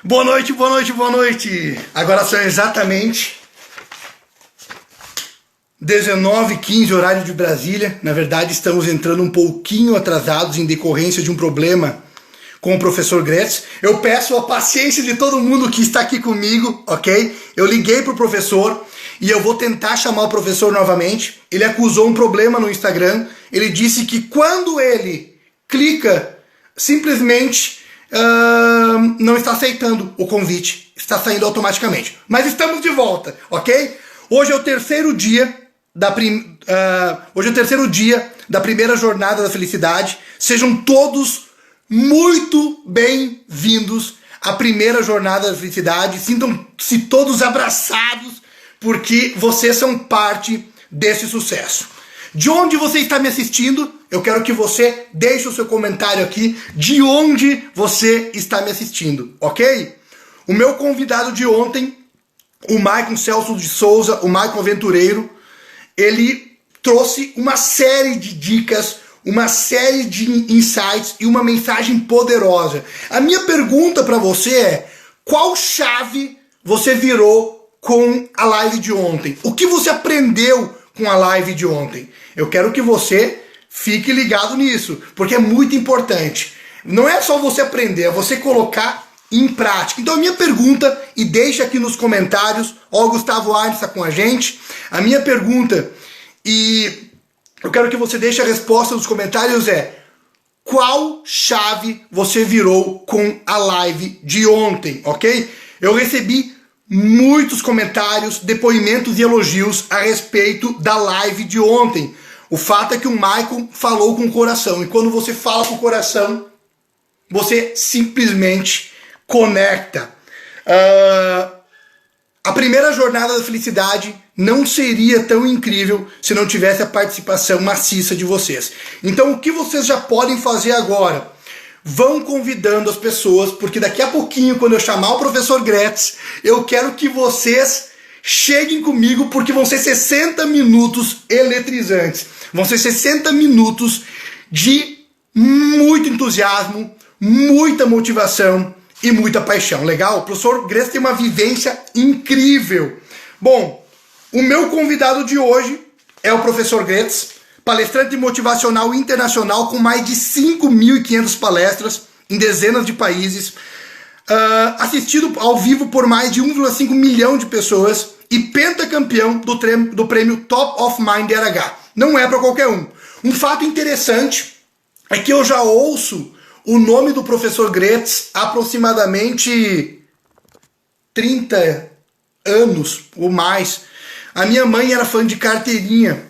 Boa noite, boa noite, boa noite. Agora são exatamente 19h15, horário de Brasília. Na verdade, estamos entrando um pouquinho atrasados em decorrência de um problema com o professor Gretz. Eu peço a paciência de todo mundo que está aqui comigo, ok? Eu liguei para o professor e eu vou tentar chamar o professor novamente. Ele acusou um problema no Instagram. Ele disse que quando ele clica, simplesmente não está aceitando o convite. Está saindo automaticamente. Mas estamos de volta, ok? Hoje é o terceiro dia da primeira jornada da felicidade. Sejam todos muito bem-vindos à primeira jornada da felicidade. Sintam-se todos abraçados, porque vocês são parte desse sucesso. De onde você está me assistindo? Eu quero que você deixe o seu comentário aqui de onde você está me assistindo, ok? O meu convidado de ontem, o Maicon Celso de Souza, o Maicon Aventureiro, ele trouxe uma série de dicas, uma série de insights e uma mensagem poderosa. A minha pergunta para você é: qual chave você virou com a live de ontem? O que você aprendeu com a live de ontem? Eu quero que você fique ligado nisso, porque é muito importante. Não é só você aprender, é você colocar em prática. Então a minha pergunta, e deixa aqui nos comentários, ó, o Gustavo Arnes está com a gente, a minha pergunta, e eu quero que você deixe a resposta nos comentários, é: qual chave você virou com a live de ontem, ok? Eu recebi muitos comentários, depoimentos e elogios a respeito da live de ontem. O fato é que o Maicon falou com o coração, e quando você fala com o coração, você simplesmente conecta. A primeira jornada da felicidade não seria tão incrível se não tivesse a participação maciça de vocês. Então o que vocês já podem fazer agora? Vão convidando as pessoas, porque daqui a pouquinho, quando eu chamar o professor Gretz, eu quero que vocês cheguem comigo, porque vão ser 60 minutos eletrizantes. Vão ser 60 minutos de muito entusiasmo, muita motivação e muita paixão. Legal? O professor Gretz tem uma vivência incrível. Bom, o meu convidado de hoje é o professor Gretz, palestrante motivacional internacional com mais de 5.500 palestras em dezenas de países, assistido ao vivo por mais de 1,5 milhão de pessoas e pentacampeão do prêmio Top of Mind DRH. Não é para qualquer um. Um fato interessante é que eu já ouço o nome do professor Gretz há aproximadamente 30 anos ou mais. A minha mãe era fã de carteirinha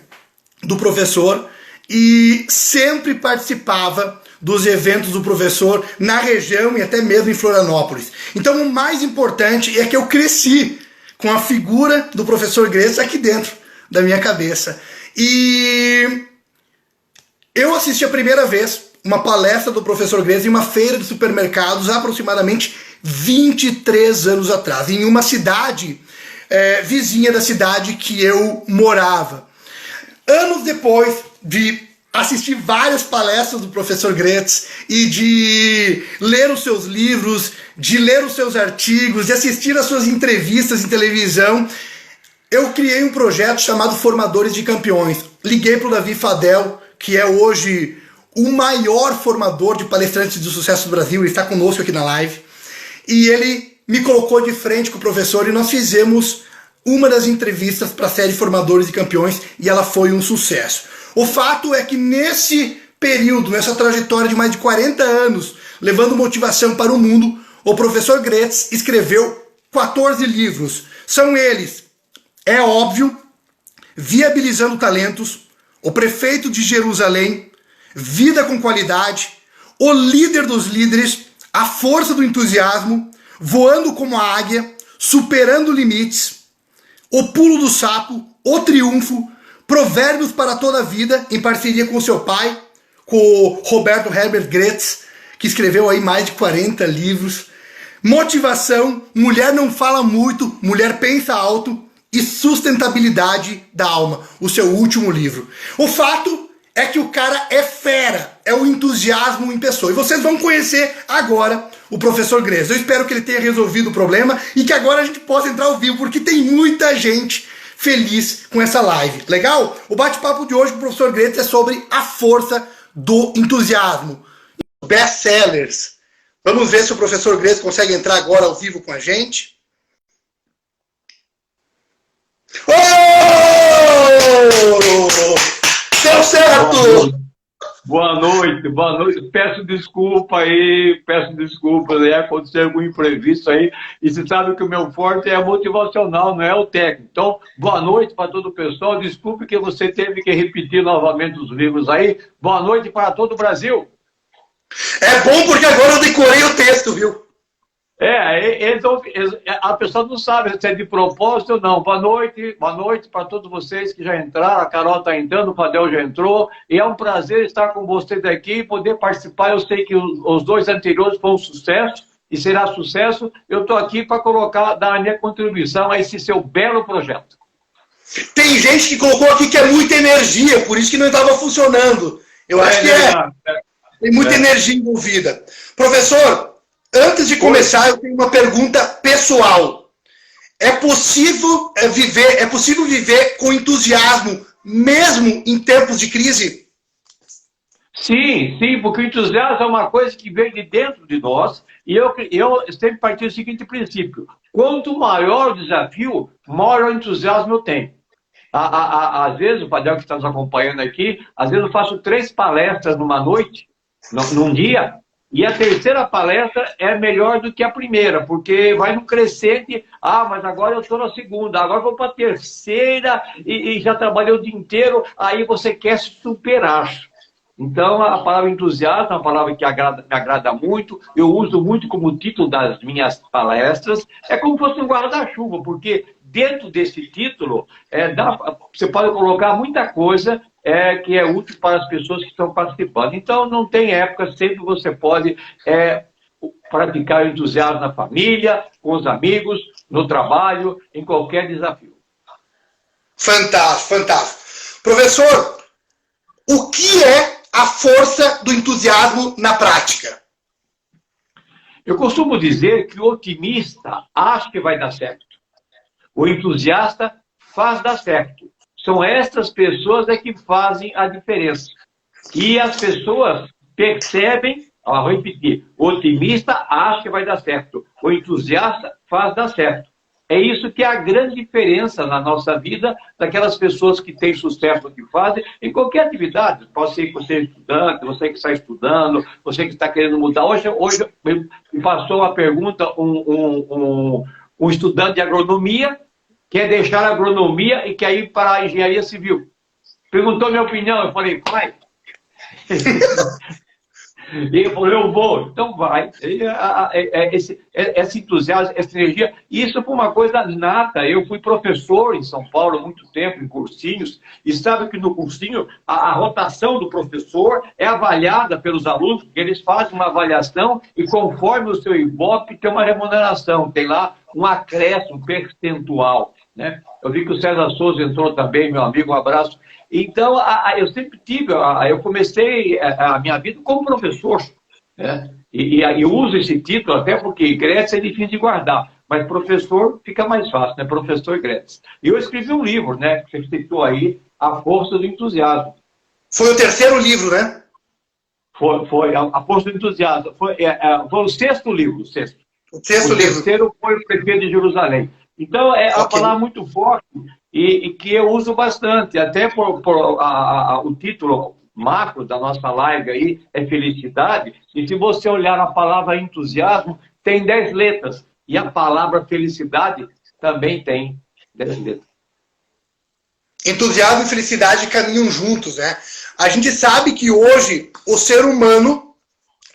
do professor e sempre participava dos eventos do professor na região e até mesmo em Florianópolis. Então o mais importante é que eu cresci com a figura do professor Gretz aqui dentro da minha cabeça. E eu assisti a primeira vez uma palestra do professor Gretz em uma feira de supermercados há aproximadamente 23 anos atrás, em uma cidade vizinha da cidade que eu morava. Anos depois de assistir várias palestras do professor Gretz e de ler os seus livros, de ler os seus artigos, de assistir às suas entrevistas em televisão, eu criei um projeto chamado Formadores de Campeões. Liguei para o Davi Fadel, que é hoje o maior formador de palestrantes de sucesso do Brasil. Ele está conosco aqui na live. E ele me colocou de frente com o professor e nós fizemos uma das entrevistas para a série Formadores de Campeões e ela foi um sucesso. O fato é que nesse período, nessa trajetória de mais de 40 anos, levando motivação para o mundo, o professor Gretz escreveu 14 livros. São eles: É Óbvio, Viabilizando Talentos, O Prefeito de Jerusalém, Vida com Qualidade, O Líder dos Líderes, A Força do Entusiasmo, Voando como a Águia, Superando Limites, O Pulo do Sapo, O Triunfo, Provérbios para Toda a Vida, em parceria com o seu pai, com o Roberto Herbert Gretz, que escreveu aí mais de 40 livros, Motivação, Mulher Não Fala Muito, Mulher Pensa Alto, e Sustentabilidade da Alma, o seu último livro. O fato é que o cara é fera, é o entusiasmo em pessoa. E vocês vão conhecer agora o professor Grez. Eu espero que ele tenha resolvido o problema e que agora a gente possa entrar ao vivo, porque tem muita gente feliz com essa live. Legal? O bate-papo de hoje com o professor Grez é sobre a força do entusiasmo. Best-sellers. Vamos ver se o professor Grez consegue entrar agora ao vivo com a gente. Oh! Deu certo! Boa noite, boa noite. Peço desculpa aí, peço desculpas aí, aconteceu algum imprevisto aí. E você sabe que o meu forte é motivacional, não é o técnico. Então, boa noite para todo o pessoal. Desculpe que você teve que repetir novamente os livros aí. Boa noite para todo o Brasil. É bom porque agora eu decorei o texto, viu? A pessoa não sabe se é de propósito ou não. Boa noite para todos vocês que já entraram. A Carol está entrando, o Fadel já entrou. E é um prazer estar com vocês aqui e poder participar. Eu sei que os dois anteriores foram um sucesso e será sucesso. Eu estou aqui para dar a minha contribuição a esse seu belo projeto. Tem gente que colocou aqui que é muita energia, por isso que não estava funcionando. Eu acho que tem muita energia envolvida. Professor, antes de começar, eu tenho uma pergunta pessoal. É possível viver com entusiasmo, mesmo em tempos de crise? Sim, porque o entusiasmo é uma coisa que vem de dentro de nós, e eu sempre parti do seguinte princípio: quanto maior o desafio, maior o entusiasmo eu tenho. Às vezes, o Padel que está nos acompanhando aqui, às vezes eu faço 3 palestras numa noite, num dia, e a terceira palestra é melhor do que a primeira, porque vai no crescente. Mas agora eu estou na segunda, agora vou para a terceira e já trabalhei o dia inteiro, aí você quer se superar. Então, a palavra entusiasmo é uma palavra que me agrada muito, eu uso muito como título das minhas palestras, é como se fosse um guarda-chuva, porque dentro desse título você pode colocar muita coisa que é útil para as pessoas que estão participando. Então, não tem época, sempre você pode praticar o entusiasmo na família, com os amigos, no trabalho, em qualquer desafio. Fantástico, fantástico. Professor, o que é a força do entusiasmo na prática? Eu costumo dizer que o otimista acha que vai dar certo. O entusiasta faz dar certo. São estas pessoas que fazem a diferença. E as pessoas percebem, vou repetir, o otimista acha que vai dar certo. O entusiasta faz dar certo. É isso que é a grande diferença na nossa vida daquelas pessoas que têm sucesso no que fazem, em qualquer atividade. Pode ser que você é estudante, você que está estudando, você que está querendo mudar. Hoje me passou a pergunta um estudante de agronomia, quer deixar a agronomia e quer ir para a engenharia civil. Perguntou minha opinião, eu falei, vai. E ele falou, eu vou. Então vai. Esse entusiasmo, essa energia, isso foi uma coisa nata. Eu fui professor em São Paulo há muito tempo, em cursinhos, e sabe que no cursinho a rotação do professor é avaliada pelos alunos, porque eles fazem uma avaliação e conforme o seu Ibope tem uma remuneração, tem lá um acréscimo percentual. Né? Eu vi que o César Souza entrou também, meu amigo, um abraço. Então, eu sempre eu comecei a minha vida como professor, né? E eu uso esse título até porque Grécia é difícil de guardar, mas professor fica mais fácil, né? Professor Grécia. E eu escrevi um livro, né? Que você citou aí, A Força do Entusiasmo. Foi o terceiro livro, né? Foi A Força do Entusiasmo. Foi o 6º livro, o 6º. O 6º livro. O terceiro foi o Prefeito de Jerusalém. Então, é uma palavra muito forte e que eu uso bastante, até o título macro da nossa live aí é felicidade, e se você olhar a palavra entusiasmo, tem 10 letras, e a palavra felicidade também tem 10 letras. Entusiasmo e felicidade caminham juntos, né? A gente sabe que hoje o ser humano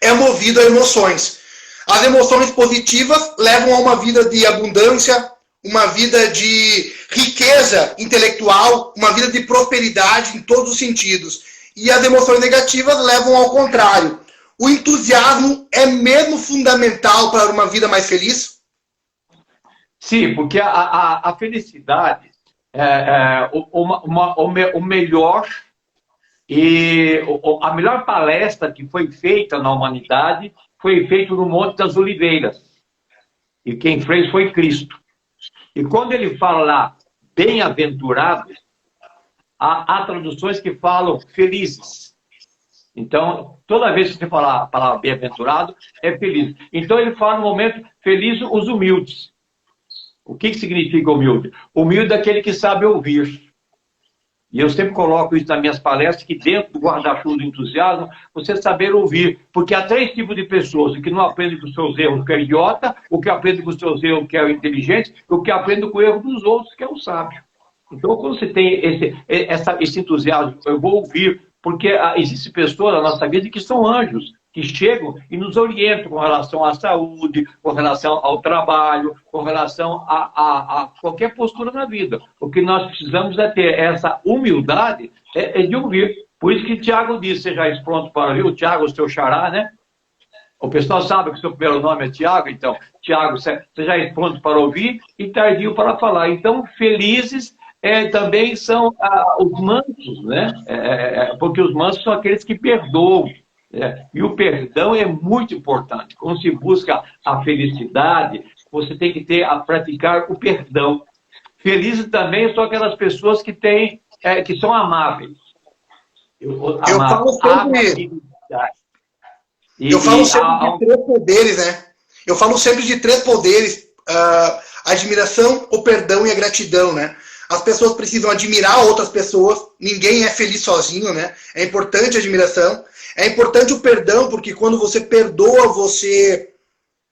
é movido a emoções. As emoções positivas levam a uma vida de abundância, uma vida de riqueza intelectual, uma vida de prosperidade em todos os sentidos. E as emoções negativas levam ao contrário. O entusiasmo é mesmo fundamental para uma vida mais feliz? Sim, porque a felicidade o melhor E a melhor palestra que foi feita na humanidade foi feita no Monte das Oliveiras. E quem fez foi Cristo. E quando ele fala lá, bem-aventurados, há traduções que falam felizes. Então, toda vez que você falar a palavra bem-aventurado, é feliz. Então, ele fala no momento, feliz os humildes. O que significa humilde? Humilde é aquele que sabe ouvir. E eu sempre coloco isso nas minhas palestras, que dentro do guarda-chuva do entusiasmo, você saber ouvir. Porque há 3 tipos de pessoas: o que não aprende com os seus erros, que é idiota; o que aprende com os seus erros, que é o inteligente; e o que aprende com o erro dos outros, que é o sábio. Então, quando você tem esse entusiasmo, eu vou ouvir, porque existem pessoas na nossa vida que são anjos, que chegam e nos orientam com relação à saúde, com relação ao trabalho, com relação a qualquer postura na vida. O que nós precisamos é ter essa humildade de ouvir. Por isso que Tiago disse: sejais pronto para ouvir. O Tiago, o seu xará, né? O pessoal sabe que o seu primeiro nome é Tiago, então, Tiago, sejais pronto para ouvir e tardio para falar. Então, felizes também são os mansos, né? Porque os mansos são aqueles que perdoam. E o perdão é muito importante. Quando se busca a felicidade, você tem que praticar o perdão. Felizes também são aquelas pessoas que são amáveis. Eu falo sempre de 3 poderes, né? Eu falo sempre de 3 poderes: a admiração, o perdão e a gratidão, né? As pessoas precisam admirar outras pessoas. Ninguém é feliz sozinho, né? É importante a admiração. É importante o perdão, porque quando você perdoa, você...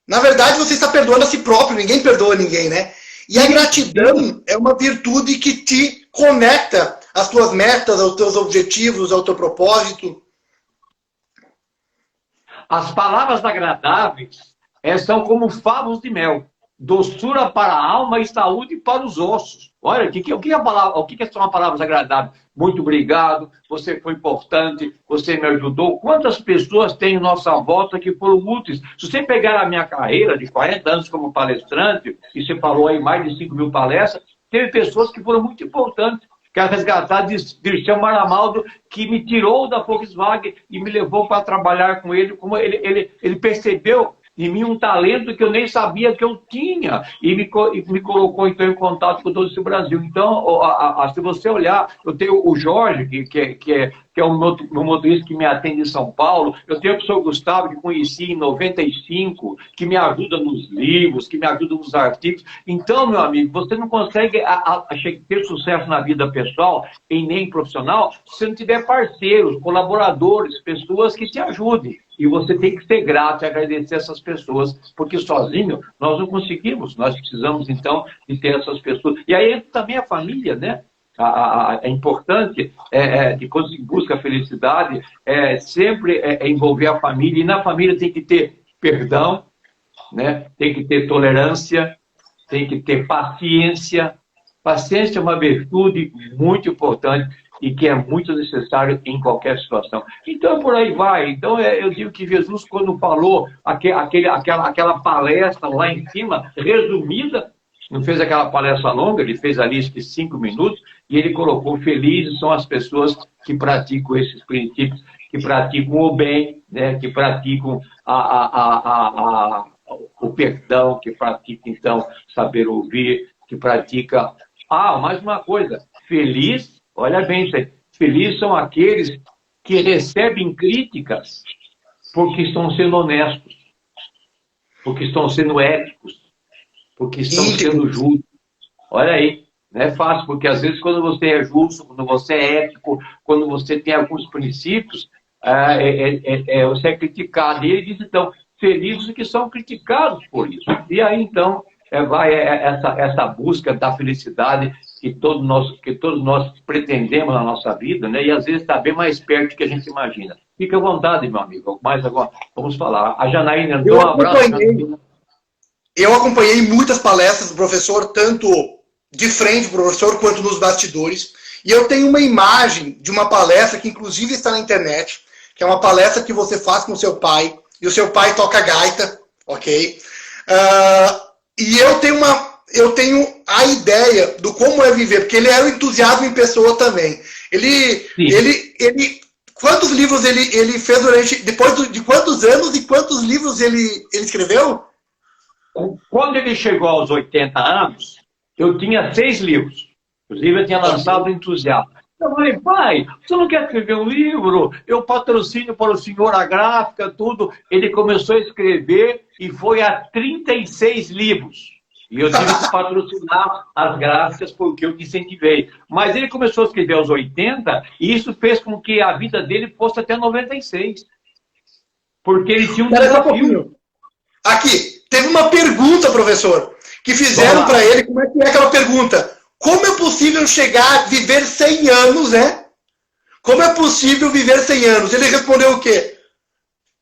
Na verdade, você está perdoando a si próprio. Ninguém perdoa ninguém, né? E a gratidão é uma virtude que te conecta às tuas metas, aos teus objetivos, ao teu propósito. As palavras agradáveis são como favos de mel. Doçura para a alma e saúde para os ossos. Olha, o que são palavras agradáveis? Muito obrigado, você foi importante, você me ajudou. Quantas pessoas tem em nossa volta que foram úteis? Se você pegar a minha carreira de 40 anos como palestrante, e você falou aí mais de 5.000 palestras, teve pessoas que foram muito importantes. Quero resgatar Dirceu Maramaldo, que me tirou da Volkswagen e me levou para trabalhar com ele. Como ele percebeu em mim um talento que eu nem sabia que eu tinha, e me colocou então em contato com todo esse Brasil. Então, se você olhar, eu tenho o Jorge, que é um motorista que me atende em São Paulo. Eu tenho o professor Gustavo, que conheci em 95, que me ajuda nos livros, que me ajuda nos artigos. Então, meu amigo, você não consegue ter sucesso na vida pessoal e nem profissional se você não tiver parceiros, colaboradores, pessoas que te ajudem. E você tem que ser grato e agradecer essas pessoas, porque sozinho nós não conseguimos. Nós precisamos, então, de ter essas pessoas. E aí entra também a família, né? É importante, que quando se busca a felicidade, sempre envolver a família. E na família tem que ter perdão, né? Tem que ter tolerância, tem que ter paciência. Paciência é uma virtude muito importante e que é muito necessário em qualquer situação. Então, por aí vai. Então, eu digo que Jesus, quando falou aquela palestra lá em cima, resumida, não fez aquela palestra longa, ele fez ali, acho que 5 minutos, e ele colocou: felizes são as pessoas que praticam esses princípios, que praticam o bem, né, que praticam o perdão, que praticam, então, saber ouvir, que pratica... mais uma coisa, feliz, olha bem isso aí, felizes são aqueles que recebem críticas porque estão sendo honestos, porque estão sendo éticos, porque estão sendo justos. Olha aí, não é fácil, porque às vezes quando você é justo, quando você é ético, quando você tem alguns princípios, você é criticado. E ele diz, então, felizes que são criticados por isso. E aí, então, vai essa busca da felicidade que todos nós pretendemos na nossa vida, né? E às vezes está bem mais perto do que a gente imagina. Fique à vontade, meu amigo. Mais agora, vamos falar. A Janaína entrou, um abraço. Eu acompanhei muitas palestras do professor, tanto de frente pro professor, quanto nos bastidores. E eu tenho uma imagem de uma palestra que inclusive está na internet, que é uma palestra que você faz com o seu pai, e o seu pai toca gaita, ok? E eu tenho a ideia do como é viver, porque ele era o entusiasmo em pessoa também. Ele quantos livros ele fez durante... Depois de quantos anos e quantos livros ele escreveu? Quando ele chegou aos 80 anos, eu tinha 6 livros. Inclusive, eu tinha lançado o Entusiasta. Eu falei, pai, você não quer escrever um livro? Eu patrocínio para o senhor a gráfica, tudo. Ele começou a escrever e foi a 36 livros. E eu tive que patrocinar as gráficas porque eu incentivei. Mas ele começou a escrever aos 80 e isso fez com que a vida dele fosse até 96. Porque ele tinha um desafio. Aqui, teve uma pergunta, professor, que fizeram para ele. Como é que é aquela pergunta? Como é possível chegar a viver 100 anos, né? Como é possível viver 100 anos? Ele respondeu o quê?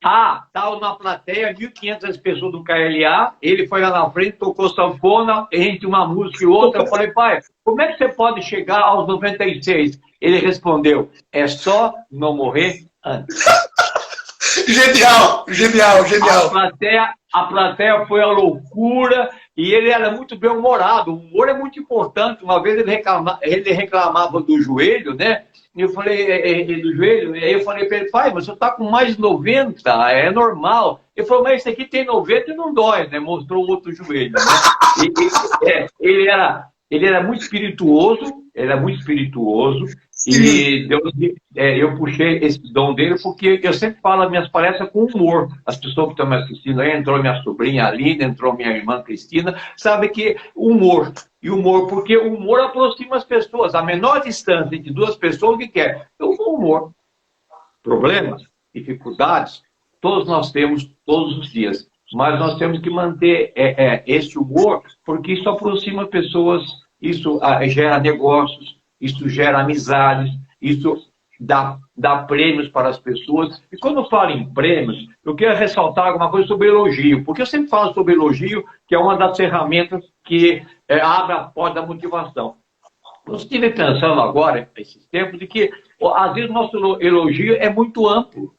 Estava na plateia, 1.500 pessoas do KLA, ele foi lá na frente, tocou sanfona, entre uma música e outra, eu falei, pai, como é que você pode chegar aos 96? Ele respondeu, é só não morrer antes. Genial, genial, genial. A plateia foi a loucura e ele era muito bem-humorado. O humor é muito importante. Uma vez ele reclamava do joelho, né? E eu falei, do joelho, e aí eu falei para ele, pai, mas você está com mais de 90, é normal. Ele falou, mas esse aqui tem 90 e não dói, né? Mostrou o outro joelho, né? Ele era muito espirituoso, e Deus, eu puxei esse dom dele porque eu sempre falo as minhas palestras com humor. As pessoas que estão me assistindo aí, entrou minha sobrinha Aline, entrou minha irmã Cristina, sabe que humor. E humor, porque o humor aproxima as pessoas. A menor distância entre duas pessoas, o que quer? É o humor. Problemas, dificuldades, todos nós temos todos os dias. Mas nós temos que manter esse humor, porque isso aproxima pessoas, isso gera negócios, isso gera amizades, isso dá prêmios para as pessoas. E quando eu falo em prêmios, eu quero ressaltar alguma coisa sobre elogio, porque eu sempre falo sobre elogio, que é uma das ferramentas que abre a porta da motivação. Eu estive pensando agora, nesses tempos, de que, às vezes, o nosso elogio é muito amplo.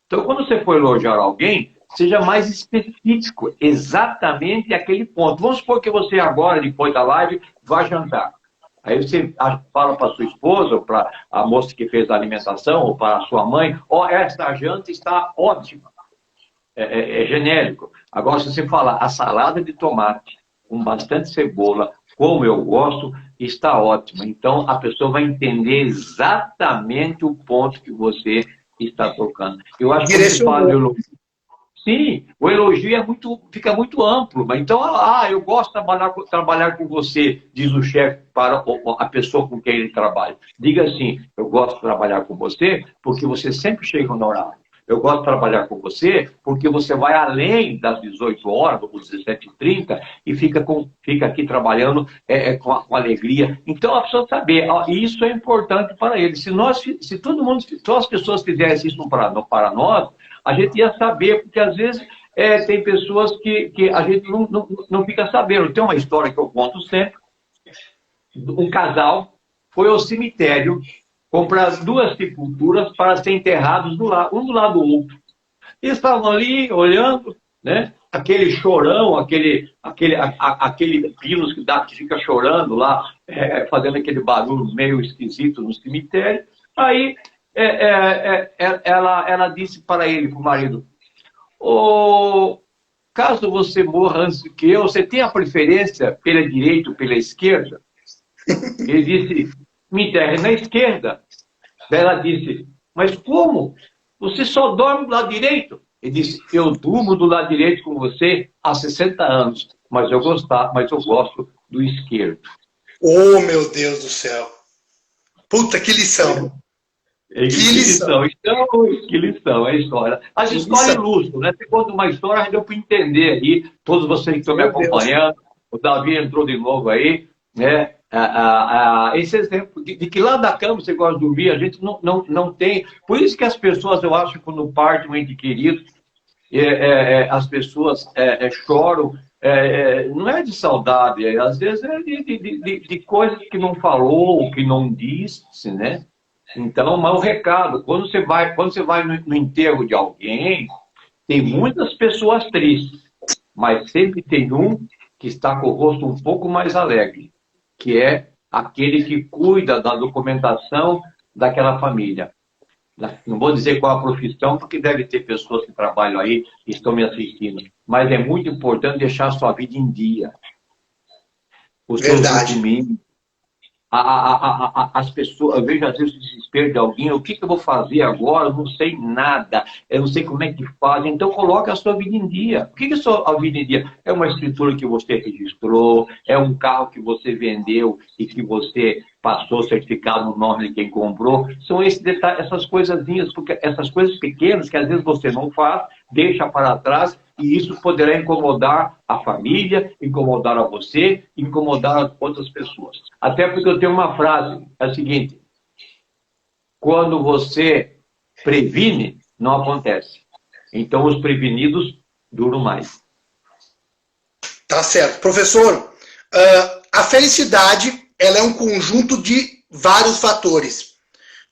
Então, quando você for elogiar alguém, seja mais específico, exatamente aquele ponto. Vamos supor que você agora, depois da live, vai jantar. Aí você fala para sua esposa, ou para a moça que fez a alimentação, ou para a sua mãe, esta janta está ótima. É genérico. Agora, se você falar a salada de tomate com bastante cebola, como eu gosto, está ótima. Então, a pessoa vai entender exatamente o ponto que você está tocando. Eu acho que você fala elogio. Sim, o elogio fica muito amplo. Então, eu gosto de trabalhar com você, diz o chefe para a pessoa com quem ele trabalha. Diga assim, eu gosto de trabalhar com você porque você sempre chega no horário. Eu gosto de trabalhar com você porque você vai além das 18 horas, ou 17h30, e fica aqui trabalhando com alegria. Então, a pessoa saber, isso é importante para ele. Se todas as pessoas fizessem isso para nós, a gente ia saber, porque às vezes tem pessoas que a gente não fica sabendo. Tem uma história que eu conto sempre. Um casal foi ao cemitério comprar 2 sepulturas para ser enterrados um do lado do outro. Eles estavam ali olhando, né? Aquele chorão, aquele pinos que fica chorando lá, fazendo aquele barulho meio esquisito no cemitério. Aí ela disse para ele, para o marido, caso você morra antes do que eu, você tem a preferência pela direita ou pela esquerda? Ele disse, me enterre na esquerda. Daí ela disse, mas como? Você só dorme do lado direito? Ele disse, eu durmo do lado direito com você há 60 anos, mas eu gosto do esquerdo. Oh, meu Deus do céu. Puta, que lição. Que lição. Então, que lição, é a história. As histórias ilustram, né? Você conta uma história, já deu para entender aí, todos vocês que estão me acompanhando, o Davi entrou de novo aí, né? Esse exemplo de que lá da cama você gosta de dormir, a gente não tem. Por isso que as pessoas, eu acho, quando parte um ente querido, as pessoas choram, não é de saudade, às vezes é de coisas que não falou, que não disse, né? Então, mau recado. Quando você vai no enterro de alguém, tem muitas pessoas tristes, mas sempre tem um que está com o rosto um pouco mais alegre, que é aquele que cuida da documentação daquela família. Não vou dizer qual a profissão, porque deve ter pessoas que trabalham aí e estão me assistindo. Mas é muito importante deixar a sua vida em dia. Os seus Verdade. documentos, as pessoas, eu vejo às vezes o desespero de alguém, o que, que eu vou fazer agora? Eu não sei nada, eu não sei como é que faz. Então coloque a sua vida em dia. O que, que é a sua vida em dia? É uma escritura que você registrou, é um carro que você vendeu e que você passou certificado no nome de quem comprou. São esses detalhes, essas coisazinhas, porque essas coisas pequenas que às vezes você não faz, deixa para trás, e isso poderá incomodar a família, incomodar a você, incomodar outras pessoas. Até porque eu tenho uma frase, é a seguinte: quando você previne, não acontece. Então os prevenidos duram mais. Tá certo. Professor, a felicidade, ela é um conjunto de vários fatores.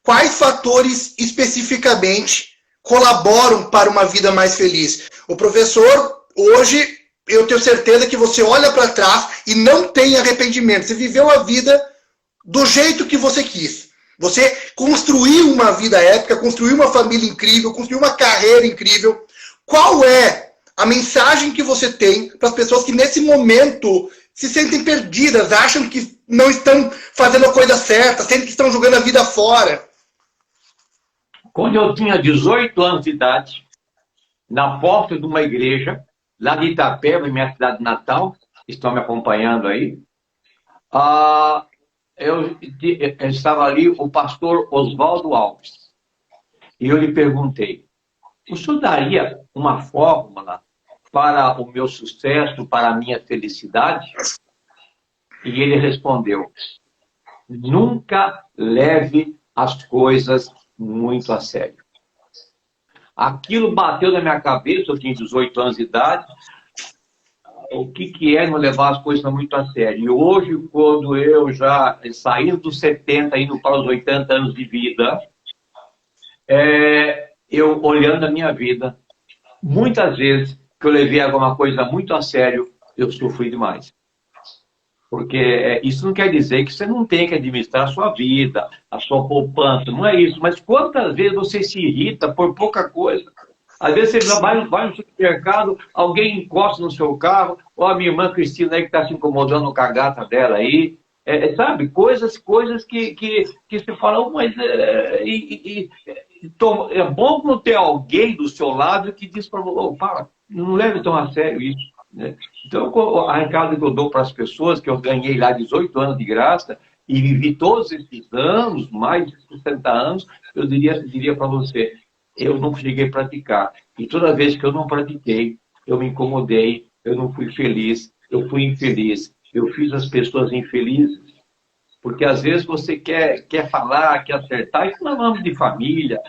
Quais fatores especificamente colaboram para uma vida mais feliz? O professor, hoje, eu tenho certeza que você olha para trás e não tem arrependimento. Você viveu a vida do jeito que você quis. Você construiu uma vida épica, construiu uma família incrível, construiu uma carreira incrível. Qual é a mensagem que você tem para as pessoas que nesse momento se sentem perdidas, acham que não estão fazendo a coisa certa, sentem que estão jogando a vida fora? Quando eu tinha 18 anos de idade, na porta de uma igreja, lá de Itapeva, minha cidade natal, estão me acompanhando aí, eu estava ali o pastor Oswaldo Alves. E eu lhe perguntei: o senhor daria uma fórmula para o meu sucesso, para a minha felicidade? E ele respondeu: nunca leve as coisas muito a sério. Aquilo bateu na minha cabeça, eu tinha 18 anos de idade. O que é não levar as coisas muito a sério? E hoje, quando eu já saindo dos 70, indo para os 80 anos de vida, eu olhando a minha vida, muitas vezes que eu levei alguma coisa muito a sério, eu sofri demais. Porque isso não quer dizer que você não tem que administrar a sua vida, a sua poupança, não é isso. Mas quantas vezes você se irrita por pouca coisa? Às vezes você vai no supermercado, alguém encosta no seu carro, ou a minha irmã Cristina aí que está se incomodando com a gata dela aí. Sabe, coisas que você fala, oh, mas é bom não ter alguém do seu lado que diz para você, oh, para, não leve tão a sério isso. Né? Então, a recado que eu dou para as pessoas, que eu ganhei lá 18 anos de graça e vivi todos esses anos, mais de 60 anos, eu diria para você, eu não cheguei a praticar. E toda vez que eu não pratiquei, eu me incomodei, eu não fui feliz, eu fui infeliz. Eu fiz as pessoas infelizes. Porque às vezes você quer falar, quer acertar, isso não é nome de família.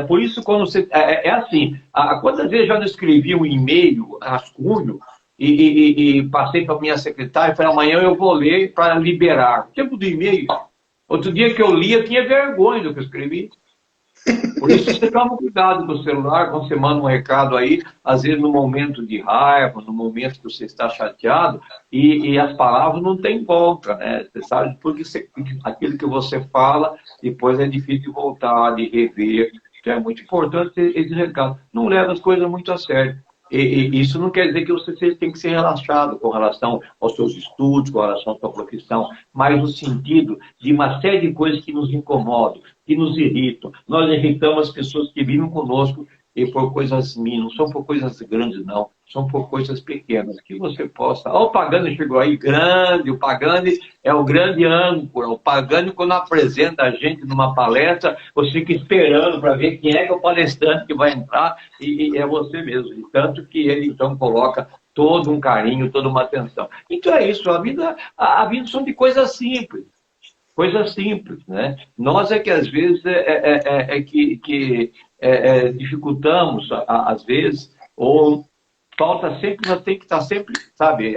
Por isso, quando você. Assim, quantas vezes eu já não escrevi um e-mail, rascunho, e passei para a minha secretária e falei, amanhã eu vou ler para liberar. O tempo do e-mail. Outro dia que eu li, eu tinha vergonha do que eu escrevi. Por isso você toma cuidado com o celular, quando você manda um recado aí, às vezes no momento de raiva, no momento que você está chateado, e as palavras não têm volta, né? Você sabe, porque aquilo que você fala, depois é difícil de voltar, de rever. Então é muito importante ter esse recado. Não leva as coisas muito a sério. E isso não quer dizer que você tem que ser relaxado com relação aos seus estudos, com relação à sua profissão, mas no sentido de uma série de coisas que nos incomodam, que nos irritam. Nós irritamos as pessoas que vivem conosco e por coisas mínimas, não são por coisas grandes, não. São por coisas pequenas, que você possa... Olha o Pagani chegou aí, grande. O Pagani é o grande âncora. O Pagani, quando apresenta a gente numa palestra, você fica esperando para ver quem é que é o palestrante que vai entrar, e é você mesmo. E tanto que ele, então, coloca todo um carinho, toda uma atenção. Então é isso, a vida são de coisas simples. Coisas simples, né? Nós é que às vezes dificultamos, às vezes, ou falta sempre, nós tem que estar sempre, sabe?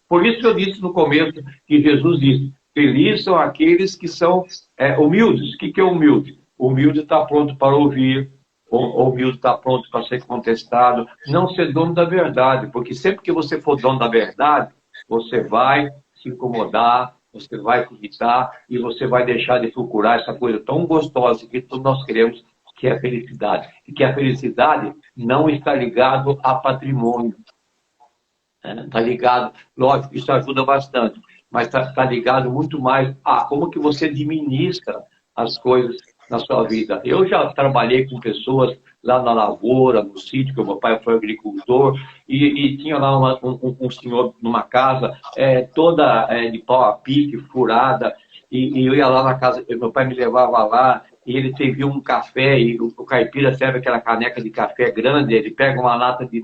Por isso que eu disse no começo que Jesus disse, felizes são aqueles que são humildes. O que é humilde? O humilde está pronto para ouvir, o humilde está pronto para ser contestado, não ser dono da verdade, porque sempre que você for dono da verdade, você vai se incomodar, você vai irritar e você vai deixar de procurar essa coisa tão gostosa que todos nós queremos, que é a felicidade. E que a felicidade não está ligado a patrimônio. Está ligado, lógico, isso ajuda bastante, mas está ligado muito mais a como que você administra as coisas na sua vida. Eu já trabalhei com pessoas lá na lavoura, no sítio, que o meu pai foi agricultor, e tinha lá um senhor numa casa toda de pau a pique, furada, e eu ia lá na casa, meu pai me levava lá, e ele servia um café, e o caipira serve aquela caneca de café grande, ele pega uma lata de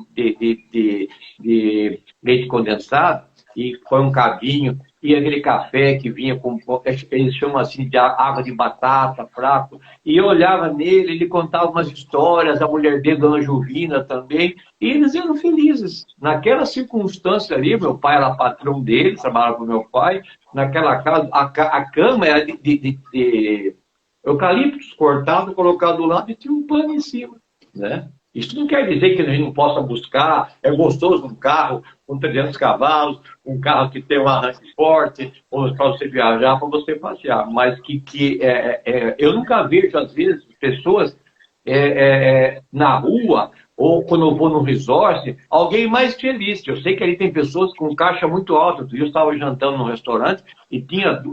leite condensado e põe um cabinho, e aquele café que vinha com, eles chamam assim de água de batata, fraco, e eu olhava nele, ele contava umas histórias, a mulher dele, Dona Juvina também, e eles eram felizes. Naquela circunstância ali, meu pai era patrão deles, trabalhava com meu pai, naquela casa, a cama era de eucaliptos cortado, colocado do lado e tinha um pano em cima, né? Isso não quer dizer que a gente não possa buscar, é gostoso um carro com 300 cavalos, um carro que tem um arranque forte, ou para você viajar, para você passear, mas eu nunca vejo, às vezes, pessoas na rua, ou quando eu vou no resort, alguém mais feliz. Eu sei que ali tem pessoas com caixa muito alta. Eu estava jantando num restaurante e tinha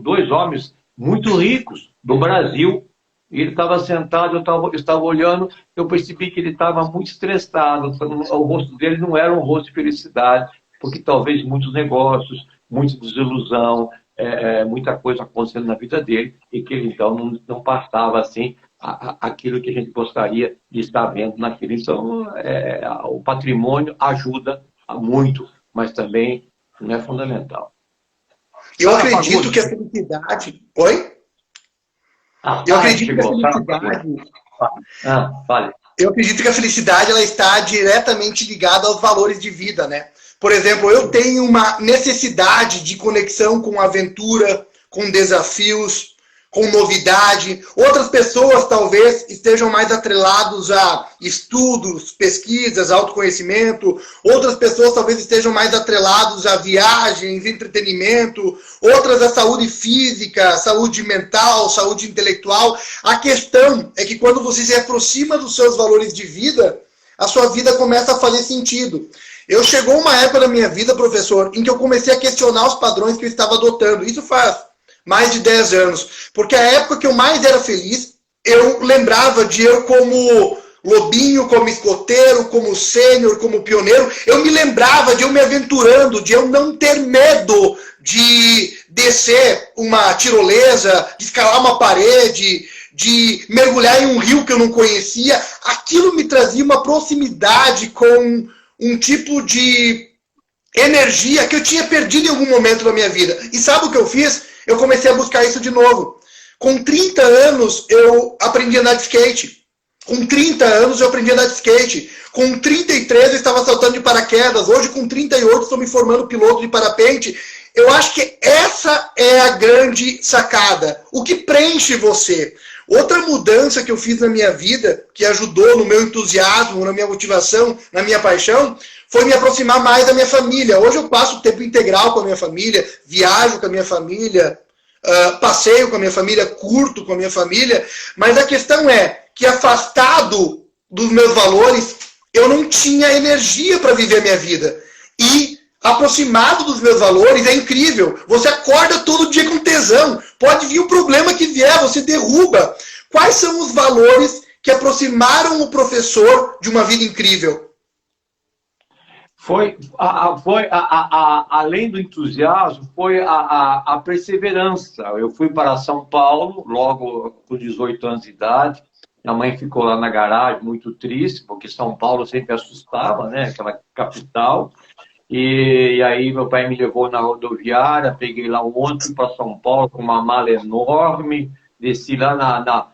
dois homens muito ricos do Brasil. E ele estava sentado, eu estava olhando, eu percebi que ele estava muito estressado. O rosto dele não era um rosto de felicidade, porque talvez muitos negócios, muita desilusão, muita coisa acontecendo na vida dele, e que ele então não passava assim aquilo que a gente gostaria de estar vendo naquilo. Então, o patrimônio ajuda muito, mas também não é fundamental. Eu acredito que a felicidade... Oi? Eu acredito que a felicidade... Vale. Eu acredito que a felicidade ela está diretamente ligada aos valores de vida, né? Por exemplo, eu tenho uma necessidade de conexão com aventura, com desafios, com novidade. Outras pessoas talvez estejam mais atrelados a estudos, pesquisas, autoconhecimento. Outras pessoas talvez estejam mais atrelados a viagens, entretenimento. Outras a saúde física, saúde mental, saúde intelectual. A questão é que quando você se aproxima dos seus valores de vida, a sua vida começa a fazer sentido. Chegou uma época da minha vida, professor, em que eu comecei a questionar os padrões que eu estava adotando. Isso faz mais de 10 anos. Porque a época que eu mais era feliz, eu lembrava de eu como lobinho, como escoteiro, como sênior, como pioneiro. Eu me lembrava de eu me aventurando, de eu não ter medo de descer uma tirolesa, de escalar uma parede, de mergulhar em um rio que eu não conhecia. Aquilo me trazia uma proximidade com um tipo de energia que eu tinha perdido em algum momento da minha vida. E sabe o que eu fiz? Eu comecei a buscar isso de novo. Com 30 anos, eu aprendi a andar de skate. Com 30 anos, eu aprendi a andar de skate. Com 33, eu estava saltando de paraquedas. Hoje, com 38, estou me formando piloto de parapente. Eu acho que essa é a grande sacada. O que preenche você. Outra mudança que eu fiz na minha vida, que ajudou no meu entusiasmo, na minha motivação, na minha paixão, foi me aproximar mais da minha família. Hoje eu passo tempo integral com a minha família, viajo com a minha família, passeio com a minha família, curto com a minha família, mas a questão é que afastado dos meus valores, eu não tinha energia para viver a minha vida. E aproximado dos meus valores é incrível. Você acorda todo dia com tesão. Pode vir o problema que vier, você derruba. Quais são os valores que aproximaram o professor de uma vida incrível? Além do entusiasmo, foi a perseverança. Eu fui para São Paulo, logo com 18 anos de idade. Minha mãe ficou lá na garagem, muito triste, porque São Paulo sempre assustava, né? Aquela capital. E aí meu pai me levou na rodoviária, peguei lá um ônibus para São Paulo com uma mala enorme, desci lá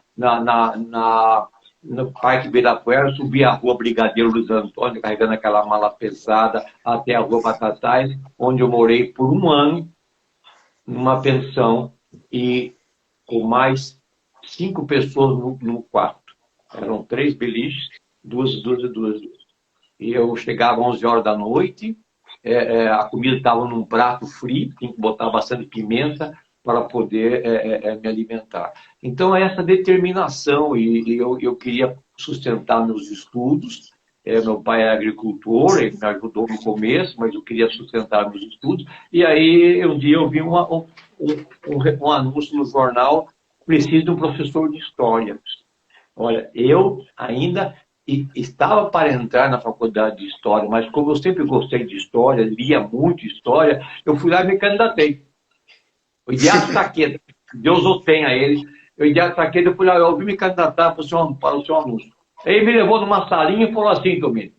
no Parque Ibirapuera, subi a rua Brigadeiro Luiz Antônio, carregando aquela mala pesada, até a rua Batatais, onde eu morei por um ano, numa pensão, e com mais 5 pessoas no quarto. Eram 3 beliches, duas. E eu chegava às 11 horas da noite, a comida estava num prato frio, tinha que botar bastante pimenta, para poder me alimentar. Então, essa determinação, e eu queria sustentar meus estudos. Meu pai é agricultor, ele me ajudou no começo, mas eu queria sustentar meus estudos. E aí, um dia eu vi um anúncio no jornal: preciso de um professor de história. Olha, eu ainda estava para entrar na faculdade de história, mas como eu sempre gostei de história, lia muito história, eu fui lá e me candidatei. O Idiato Taqueda, Deus o tenha ele. O Idiato Taqueda, eu fui lá, eu vim me candidatar para o seu anúncio. Aí ele me levou numa salinha e falou assim comigo: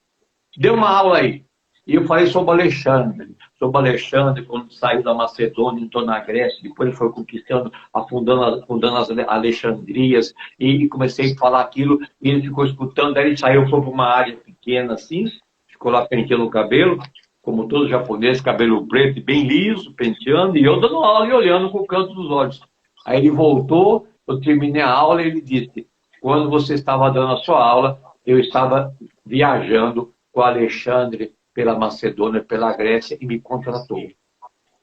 deu uma aula aí. E eu falei sobre Alexandre. Sobre Alexandre, quando saiu da Macedônia, entrou na Grécia, depois ele foi conquistando, fundando as Alexandrias, e comecei a falar aquilo, e ele ficou escutando, aí ele saiu, foi para uma área pequena assim, ficou lá penteando o cabelo, como todo japonês, cabelo preto, bem liso, penteando, e eu dando aula e olhando com o canto dos olhos. Aí ele voltou, eu terminei a aula e ele disse: quando você estava dando a sua aula, eu estava viajando com Alexandre pela Macedônia, pela Grécia, e me contratou.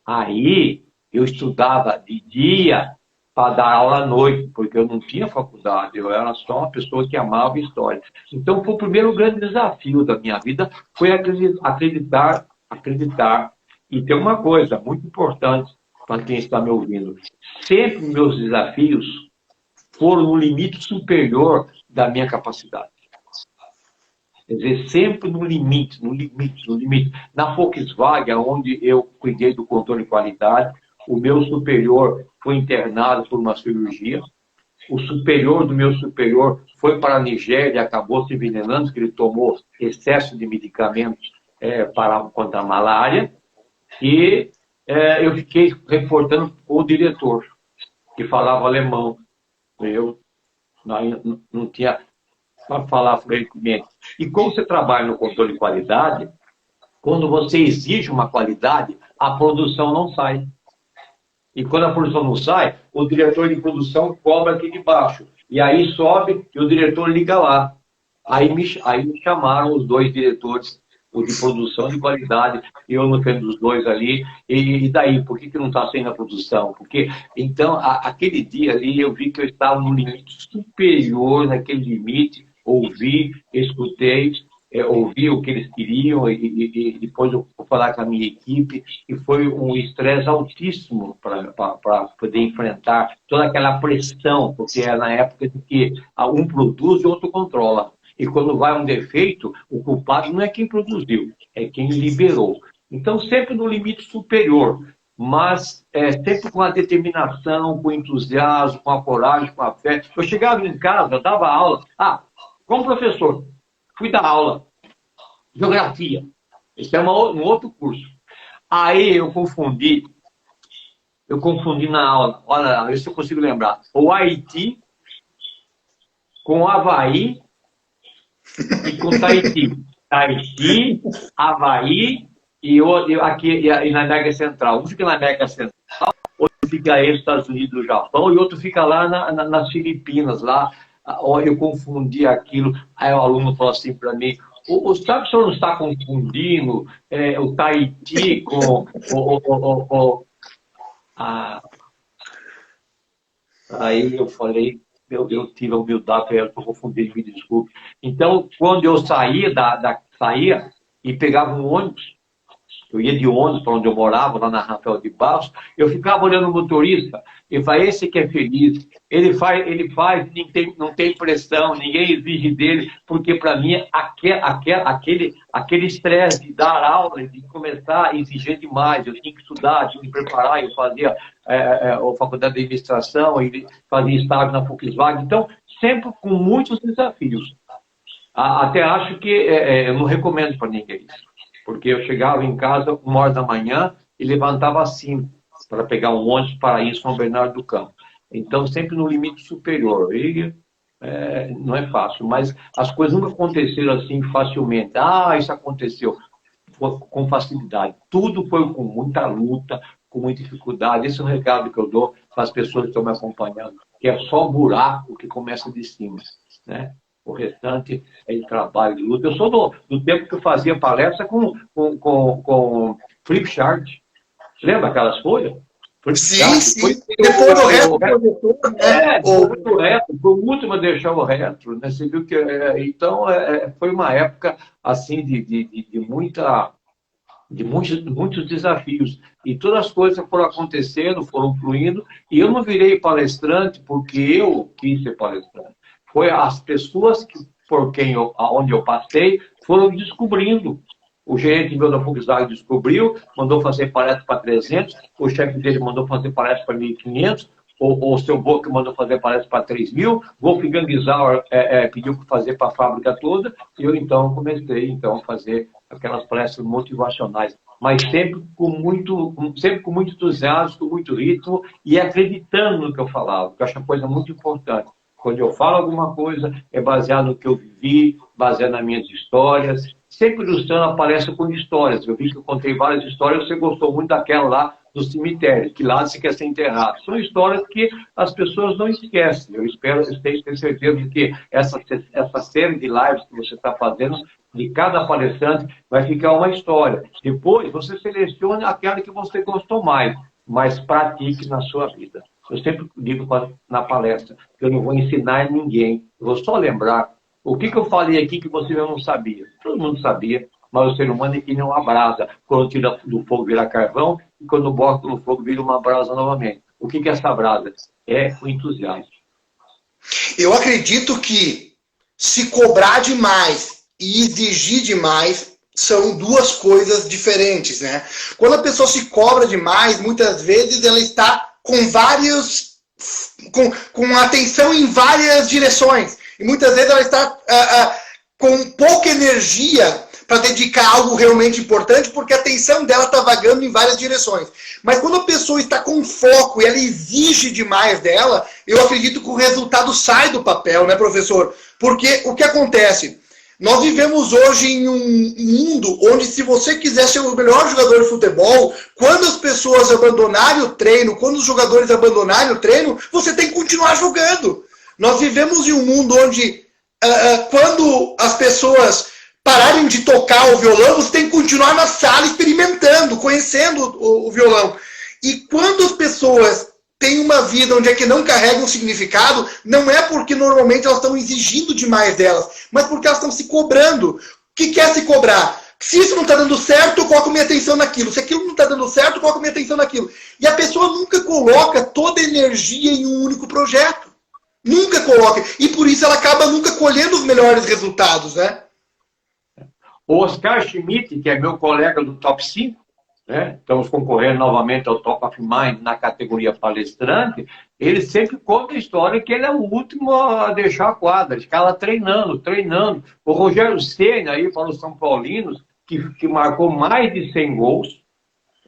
Aí eu estudava de dia para dar aula à noite, porque eu não tinha faculdade, eu era só uma pessoa que amava história. Então, foi o primeiro grande desafio da minha vida, foi acreditar. E tem uma coisa muito importante para quem está me ouvindo: sempre meus desafios foram no limite superior da minha capacidade. Quer dizer, sempre no limite, no limite, no limite. Na Volkswagen, onde eu cuidei do controle de qualidade, o meu superior foi internado por uma cirurgia. O superior do meu superior foi para a Nigéria e acabou se envenenando, porque ele tomou excesso de medicamentos contra a malária. E eu fiquei reportando com o diretor, que falava alemão. Eu não tinha para falar fluentemente. E como você trabalha no controle de qualidade, quando você exige uma qualidade, a produção não sai. E quando a produção não sai, o diretor de produção cobra aqui de baixo. E aí sobe e o diretor liga lá. Aí me chamaram os dois diretores, o de produção e de qualidade, e eu no canto dos dois ali. E daí, por que não está saindo a produção? Porque, então, aquele dia ali, eu vi que eu estava no limite superior, naquele limite, ouvi, escutei, ouvi o que eles queriam, e depois eu vou falar com a minha equipe, e foi um estresse altíssimo para poder enfrentar toda aquela pressão, porque era na época de que um produz e outro controla. E quando vai um defeito, o culpado não é quem produziu, é quem liberou. Então, sempre no limite superior, mas sempre com a determinação, com o entusiasmo, com a coragem, com a fé. Eu chegava em casa, eu dava aula. Como professor, fui dar aula, geografia. Esse é um outro curso. Aí eu confundi na aula, olha, ver se eu consigo lembrar, o Haiti com o Havaí e com Tahiti. Tahiti, Havaí e na América Central. Um fica na América Central, outro fica aí nos Estados Unidos, no Japão, e outro fica lá nas Filipinas, lá. Eu confundi aquilo. Aí o aluno falou assim para mim: sabe que o senhor não está confundindo o Tahiti com Aí eu falei, eu tive a humildade, eu confundi, me desculpe. Então, quando eu saía e pegava um ônibus, eu ia de ônibus para onde eu morava, lá na Rafael de Barros, eu ficava olhando o motorista, e falei: esse que é feliz, ele faz, não tem pressão, ninguém exige dele, porque para mim aquele estresse de dar aula, de começar a exigir demais, eu tinha que estudar, tinha que preparar, eu fazia a faculdade de administração, e fazia estágio na Volkswagen, então sempre com muitos desafios. Até acho que eu não recomendo para ninguém isso. Porque eu chegava em casa 1h da manhã e levantava às 5 para pegar um ônibus para ir em São Bernardo do Campo. Então, sempre no limite superior. E não é fácil, mas as coisas nunca aconteceram assim facilmente. Isso aconteceu com facilidade. Tudo foi com muita luta, com muita dificuldade. Esse é o recado que eu dou para as pessoas que estão me acompanhando, que é só o buraco que começa de cima, né? O restante é de trabalho, de luta. Eu sou do tempo que eu fazia palestra com flip chart. Lembra aquelas folhas? Sim, sim. Depois do retro projetor, né? Depois do retro, foi o último a deixar o retro, né? Você viu que, então, foi uma época, assim, de muitos desafios. E todas as coisas foram acontecendo, foram fluindo, e eu não virei palestrante porque eu quis ser palestrante. Foi as pessoas onde eu passei, foram descobrindo. O gerente meu da Volkswagen descobriu, mandou fazer palestra para 300, o chefe dele mandou fazer palestra para 1.500, o seu Boca mandou fazer palestra para 3.000, Wolfgang Zauer pediu para fazer para a fábrica toda, e eu então comecei então, a fazer aquelas palestras motivacionais, mas sempre com muito entusiasmo, com muito ritmo e acreditando no que eu falava, que eu acho uma coisa muito importante. Quando eu falo alguma coisa, é baseado no que eu vivi, baseado nas minhas histórias. Sempre ilustrando a palestra com histórias. Eu vi que eu contei várias histórias, você gostou muito daquela lá do cemitério, que lá você quer ser enterrado. São histórias que as pessoas não esquecem. Eu tenho certeza de que essa série de lives que você está fazendo, de cada palestrante, vai ficar uma história. Depois, você selecione aquela que você gostou mais, mas pratique na sua vida. Eu sempre digo na palestra que eu não vou ensinar ninguém, eu vou só lembrar o que eu falei aqui que você não sabia. Todo mundo sabia, mas o ser humano é que nem uma brasa. Quando tira do fogo vira carvão e quando bota no fogo vira uma brasa novamente. O que é essa brasa? É o entusiasmo. Eu acredito que se cobrar demais e exigir demais são duas coisas diferentes, né? Quando a pessoa se cobra demais, muitas vezes ela está com atenção em várias direções. E muitas vezes ela está com pouca energia para dedicar a algo realmente importante, porque a atenção dela está vagando em várias direções. Mas quando a pessoa está com foco e ela exige demais dela, eu acredito que o resultado sai do papel, né, professor? Porque o que acontece? Nós vivemos hoje em um mundo onde, se você quiser ser o melhor jogador de futebol, quando as pessoas abandonarem o treino, quando os jogadores abandonarem o treino, você tem que continuar jogando. Nós vivemos em um mundo onde, quando as pessoas pararem de tocar o violão, você tem que continuar na sala experimentando, conhecendo o violão. E quando as pessoas têm uma vida onde é que não carregam significado, não é porque normalmente elas estão exigindo demais delas, mas porque elas estão se cobrando. O que é se cobrar? Se isso não está dando certo, eu coloco minha atenção naquilo. Se aquilo não está dando certo, eu coloco minha atenção naquilo. E a pessoa nunca coloca toda a energia em um único projeto. Nunca coloca. E por isso ela acaba nunca colhendo os melhores resultados, né? O Oscar Schmidt, que é meu colega do Top 5, né? Estamos concorrendo novamente ao Top of Mind na categoria palestrante, ele sempre conta a história que ele é o último a deixar a quadra, ficava treinando. O Rogério Ceni, aí para os São Paulinos, que marcou mais de 100 gols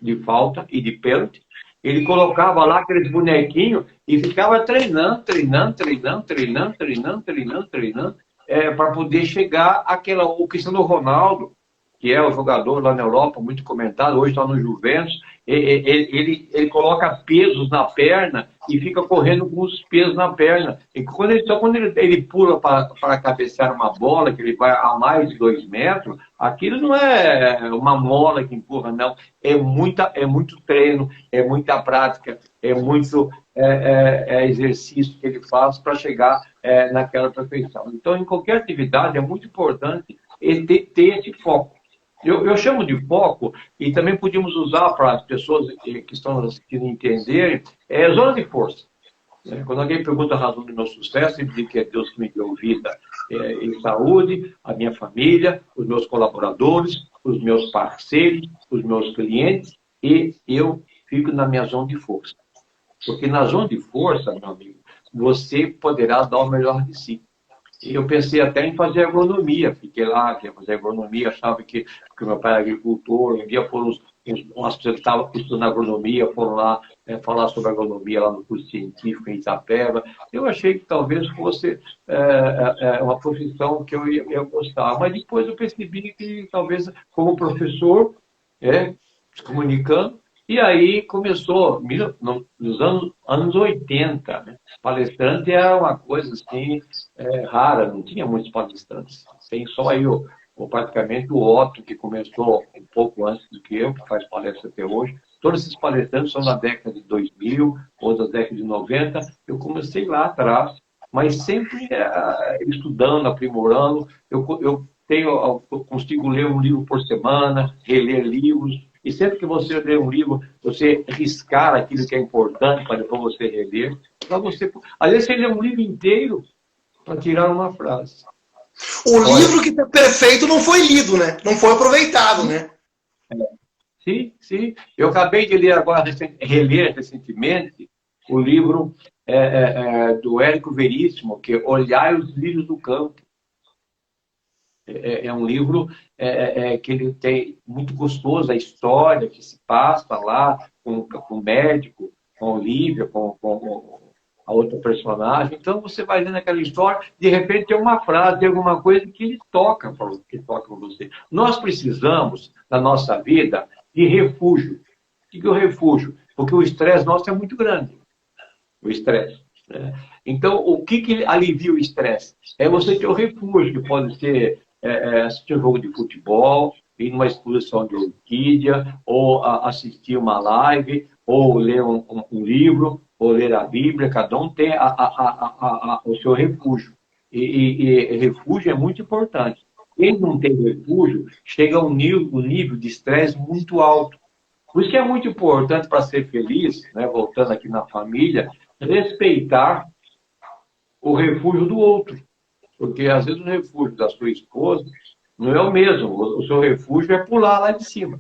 de falta e de pênalti, ele colocava lá aqueles bonequinhos e ficava treinando, para poder chegar o Cristiano Ronaldo, que é o jogador lá na Europa, muito comentado, hoje está no Juventus, ele coloca pesos na perna e fica correndo com os pesos na perna. E quando ele pula para cabecear uma bola, que ele vai a mais de 2 metros, aquilo não é uma mola que empurra, não. É muito treino, é muita prática, é muito exercício que ele faz para chegar naquela perfeição. Então, em qualquer atividade, é muito importante ter esse foco. Eu chamo de foco, e também podíamos usar para as pessoas que estão assistindo entenderem, zona de força. Quando alguém pergunta a razão do meu sucesso, eu digo que é Deus que me deu vida e saúde, a minha família, os meus colaboradores, os meus parceiros, os meus clientes, e eu fico na minha zona de força. Porque na zona de força, meu amigo, você poderá dar o melhor de si. E eu pensei até em fazer agronomia. Fiquei lá, queria fazer agronomia, achava que meu pai é agricultor. Um dia foram umas pessoas que estavam estudando agronomia, foram lá falar sobre agronomia lá no curso científico em Itapeva. Eu achei que talvez fosse uma profissão que eu ia gostar. Mas depois eu percebi que talvez como professor, se comunicando, e aí começou, nos anos 80, né? Palestrante era uma coisa assim, rara, não tinha muitos palestrantes. Tem só aí praticamente o Otto, que começou um pouco antes do que eu, que faz palestra até hoje. Todos esses palestrantes são da década de 2000 ou da década de 90. Eu comecei lá atrás, mas sempre estudando, aprimorando. Eu consigo ler um livro por semana, reler livros. E sempre que você lê um livro, você riscar aquilo que é importante para depois você reler. Às vezes você lê um livro inteiro para tirar uma frase. O livro que está perfeito não foi lido, né? Não foi aproveitado, né? Sim, sim. Eu acabei de ler agora, reler recentemente, o livro do Érico Veríssimo, que é Olhai os Lírios do Campo. É um livro que ele tem muito gostoso, a história que se passa lá com o médico, com a Olívia, com a outra personagem. Então você vai lendo aquela história, de repente tem uma frase, tem alguma coisa que ele toca com você. Nós precisamos, na nossa vida, de refúgio. O que é o refúgio? Porque o estresse nosso é muito grande. O estresse. Né? Então, o que alivia o estresse? É você ter o refúgio, que pode ser assistir um jogo de futebol, ir numa exposição de orquídea, ou assistir uma live, ou ler um livro, ou ler a Bíblia. Cada um tem o seu refúgio. E refúgio é muito importante. Quem não tem refúgio, chega a um nível de estresse muito alto. Por isso que é muito importante para ser feliz, né, voltando aqui na família, respeitar o refúgio do outro. Porque às vezes o refúgio da sua esposa não é o mesmo. O seu refúgio é pular lá de cima.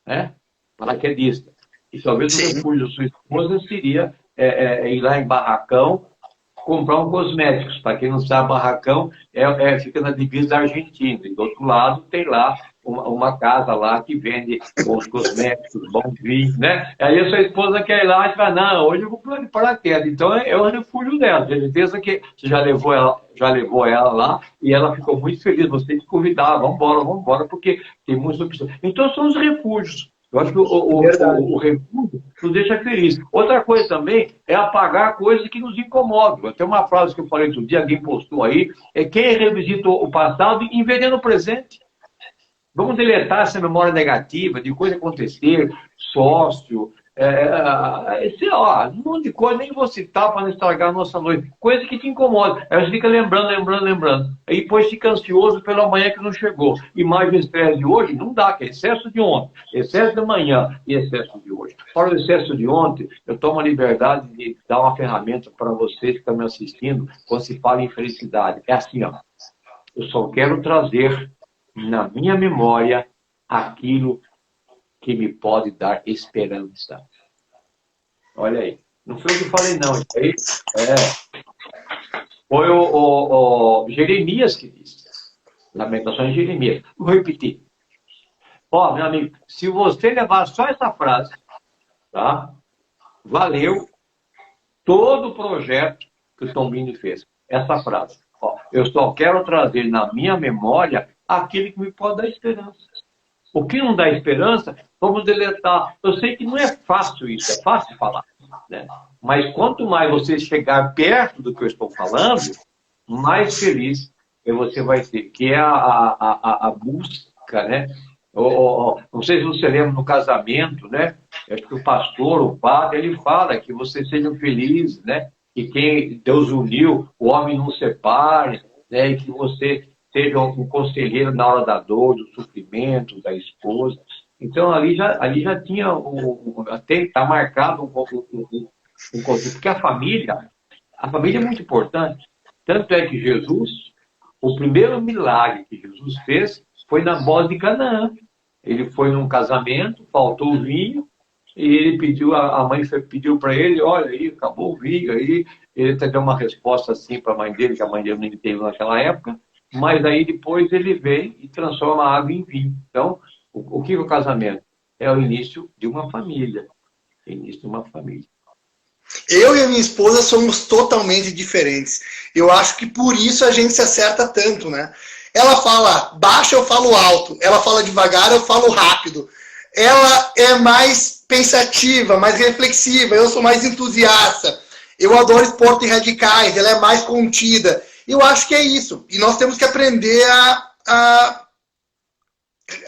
Né? Paraquedista. E talvez o refúgio da sua esposa seria ir lá em barracão, comprar um cosméticos. Para quem não sabe, barracão fica na divisa da Argentina. E do outro lado tem lá uma casa lá que vende bons cosméticos, bom vinho, né? Aí a sua esposa quer ir lá e fala, não, hoje eu vou pular de paraquedas. Então é o refúgio dela. Tem certeza que você já levou ela lá e ela ficou muito feliz. Você tem que convidar, vamos embora, porque tem muitas opções. Então são os refúgios. Eu acho que o refúgio nos deixa feliz. Outra coisa também é apagar coisas que nos incomodam. Tem uma frase que eu falei outro dia, alguém postou aí, quem revisita o passado envenena o presente. Vamos deletar essa memória negativa de coisa acontecer, sócio, sei lá, um monte de coisa, nem vou citar para não estragar a nossa noite. Coisa que te incomoda. Aí você fica lembrando. Aí depois fica ansioso pela manhã que não chegou. E mais o estresse de hoje, não dá, que é excesso de ontem, excesso de manhã e excesso de hoje. Para o excesso de ontem, eu tomo a liberdade de dar uma ferramenta para vocês que estão me assistindo quando se fala em felicidade. É assim, ó. Eu só quero trazer na minha memória aquilo que me pode dar esperança. Olha aí. Não foi eu que falei, não. Isso aí foi o Jeremias que disse. Lamentações de Jeremias. Vou repetir. Ó, meu amigo, se você levar só essa frase, tá? Valeu todo o projeto que o Tom Bini fez. Essa frase. Ó, eu só quero trazer na minha memória aquilo que me pode dar esperança. O que não dá esperança, vamos deletar. Eu sei que não é fácil isso, é fácil falar. Né? Mas quanto mais você chegar perto do que eu estou falando, mais feliz você vai ser. Que é a busca, né? Não sei se você lembra no casamento, né? Acho que o pastor, o padre, ele fala que vocês sejam felizes, né? Que quem Deus uniu, o homem não separe, né? E que você seja um conselheiro na hora da dor, do sofrimento, da esposa. Então, ali já tinha, até está marcado um conceito, porque a família é muito importante. Tanto é que Jesus, o primeiro milagre que Jesus fez foi na boda de Canaã. Ele foi num casamento, faltou o vinho, e ele pediu, a mãe pediu para ele, olha aí, acabou o vinho, aí ele até deu uma resposta assim para a mãe dele, que a mãe dele não teve naquela época, mas aí depois ele vem e transforma a água em vinho. Então, o que é o casamento? É o início de uma família. Início de uma família. Eu e a minha esposa somos totalmente diferentes. Eu acho que por isso a gente se acerta tanto, né? Ela fala baixo, eu falo alto. Ela fala devagar, eu falo rápido. Ela é mais pensativa, mais reflexiva. Eu sou mais entusiasta. Eu adoro esportes radicais. Ela é mais contida. Eu acho que é isso. E nós temos que aprender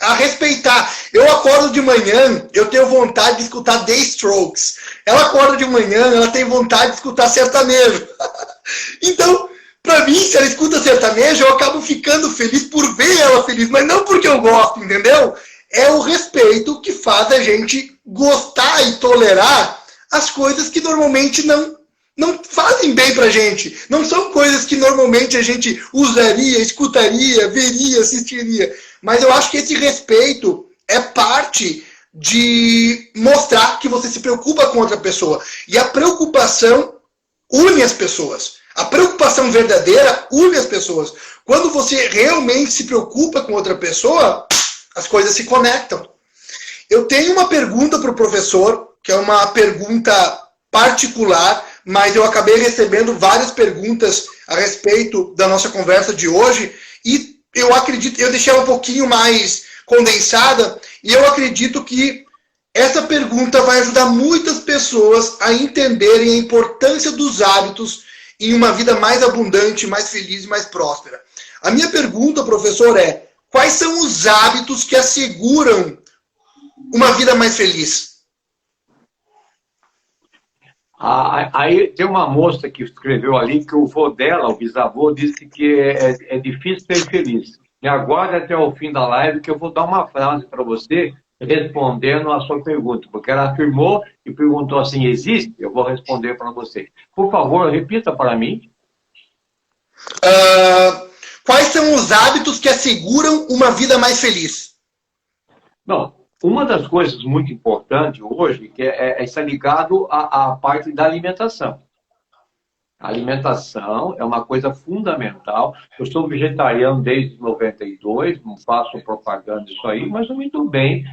a respeitar. Eu acordo de manhã, eu tenho vontade de escutar The Strokes. Ela acorda de manhã, ela tem vontade de escutar sertanejo. Então, pra mim, se ela escuta sertanejo, eu acabo ficando feliz por ver ela feliz, mas não porque eu gosto, entendeu? É o respeito que faz a gente gostar e tolerar as coisas que normalmente não fazem bem pra gente. Não são coisas que normalmente a gente usaria, escutaria, veria, assistiria. Mas eu acho que esse respeito é parte de mostrar que você se preocupa com outra pessoa. E a preocupação une as pessoas. A preocupação verdadeira une as pessoas. Quando você realmente se preocupa com outra pessoa, as coisas se conectam. Eu tenho uma pergunta para o professor, que é uma pergunta particular, mas eu acabei recebendo várias perguntas a respeito da nossa conversa de hoje, e eu acredito, eu deixei ela um pouquinho mais condensada, e eu acredito que essa pergunta vai ajudar muitas pessoas a entenderem a importância dos hábitos em uma vida mais abundante, mais feliz e mais próspera. A minha pergunta, professor, é: quais são os hábitos que asseguram uma vida mais feliz? Aí tem uma moça que escreveu ali que o vô dela, o bisavô, disse que é difícil ser feliz. E aguarde até o fim da live que eu vou dar uma frase para você respondendo a sua pergunta, porque ela afirmou e perguntou assim: existe? Eu vou responder para você. Por favor, repita para mim. Quais são os hábitos que asseguram uma vida mais feliz? Não. Uma das coisas muito importantes hoje que está ligado à parte da alimentação. A alimentação é uma coisa fundamental. Eu sou vegetariano desde 92, não faço propaganda disso aí, mas eu me dou bem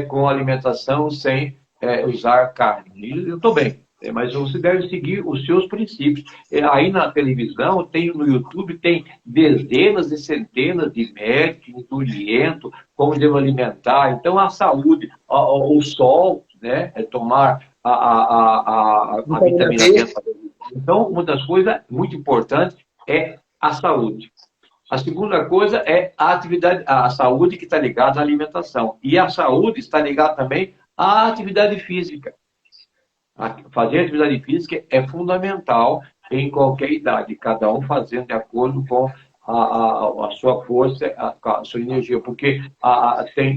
com alimentação sem usar carne. E eu estou bem. Mas você deve seguir os seus princípios. Aí na televisão, no YouTube, tem dezenas e centenas de médicos, nutrientes, como devo alimentar. Então, a saúde, o sol, né? Tomar a vitamina D. Então, uma das coisas muito importantes é a saúde. A segunda coisa é a atividade, a saúde que está ligada à alimentação. E a saúde está ligada também à atividade física. Fazer atividade física é fundamental em qualquer idade, cada um fazendo de acordo com a sua força, a sua energia, porque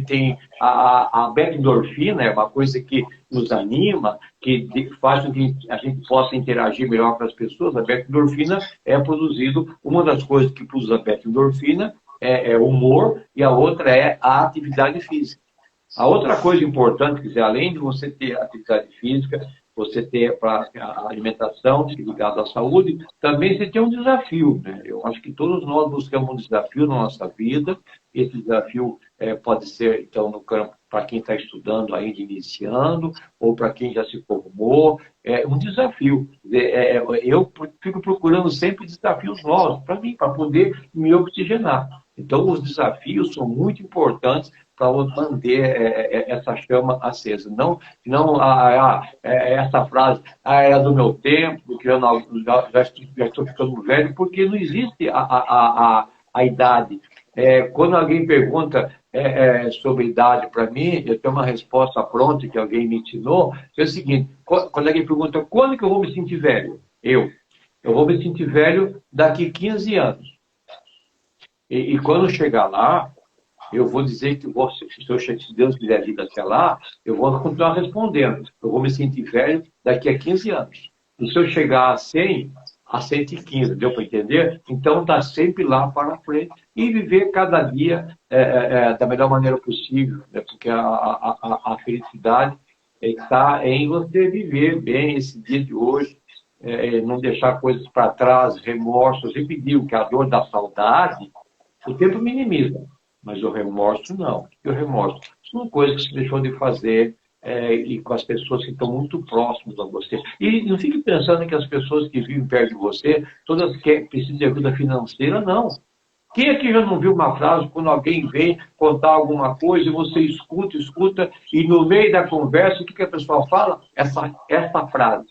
tem a beta-endorfina, é uma coisa que nos anima, que faz com que a gente possa interagir melhor com as pessoas. A beta-endorfina é produzido, uma das coisas que produz a beta-endorfina é o humor, e a outra é a atividade física. A outra coisa importante, quer dizer, além de você ter atividade física, você ter a alimentação ligada à saúde, também você tem um desafio, né? Eu acho que todos nós buscamos um desafio na nossa vida. Esse desafio pode ser, então, no campo, para quem está estudando ainda, iniciando, ou para quem já se formou, é um desafio. Eu fico procurando sempre desafios novos para mim, para poder me oxigenar. Então, os desafios são muito importantes para manter essa chama acesa. Não essa frase, é do meu tempo, porque eu já estou ficando velho, porque não existe a idade. Quando alguém pergunta sobre idade para mim, eu tenho uma resposta pronta que alguém me ensinou, que é o seguinte: quando alguém pergunta quando que eu vou me sentir velho, eu vou me sentir velho daqui 15 anos. E quando chegar lá, eu vou dizer que se Deus quiser vida até lá, eu vou continuar respondendo. Eu vou me sentir velho daqui a 15 anos. E se eu chegar a 100, a 115, deu para entender? Então, está sempre lá para frente e viver cada dia da melhor maneira possível, né? Porque a felicidade está em você viver bem esse dia de hoje, não deixar coisas para trás, remorsos. Eu sempre digo que a dor da saudade, o tempo minimiza, mas o remorso não. E o remorso são coisas que você deixou de fazer e com as pessoas que estão muito próximas a você. E não fique pensando que as pessoas que vivem perto de você, todas precisam de ajuda financeira, não. Quem aqui já não viu uma frase quando alguém vem contar alguma coisa e você escuta, e no meio da conversa, o que a pessoa fala? Essa frase: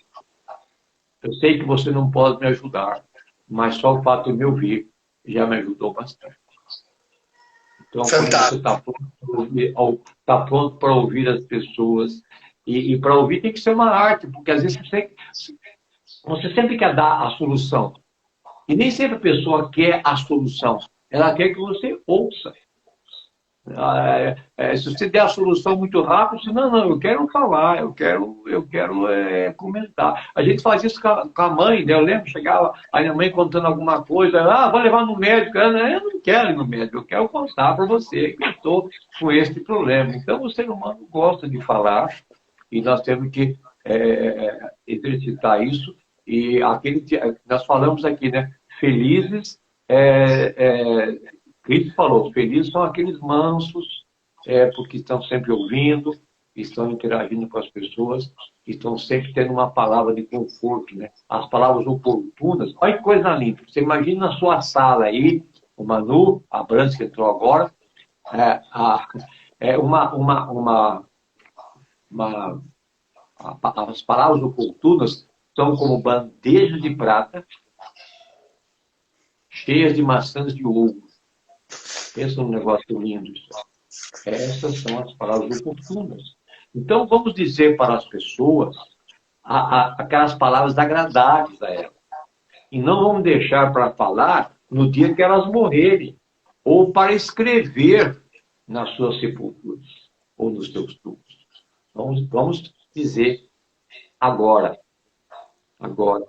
eu sei que você não pode me ajudar, mas só o fato de me ouvir já me ajudou bastante. Então, quando você Fantástico. está pronto para ouvir as pessoas, e para ouvir tem que ser uma arte, porque às vezes você sempre quer dar a solução. E nem sempre a pessoa quer a solução. Ela quer que você ouça. Se você der a solução muito rápido, você, não, eu quero falar, eu quero comentar. A gente faz isso com a mãe, né? Eu lembro, chegava a minha mãe contando alguma coisa, vou levar no médico. Eu não quero ir no médico, eu quero contar para você que eu estou com esse problema. Então, o ser humano gosta de falar e nós temos que exercitar isso. E nós falamos aqui, né? Felizes, Cristo falou, felizes são aqueles mansos, porque estão sempre ouvindo, estão interagindo com as pessoas, estão sempre tendo uma palavra de conforto, né? As palavras oportunas. Olha que coisa linda. Você imagina na sua sala aí, o Manu, a Branca que entrou agora, as palavras oportunas são como bandejas de prata cheias de maçãs de ouro. Pensa num negócio lindo. Essas são as palavras oportunas. Então, vamos dizer para as pessoas aquelas palavras agradáveis a elas. E não vamos deixar para falar no dia que elas morrerem, ou para escrever nas suas sepulturas, ou nos seus túmulos. Vamos dizer agora. Agora.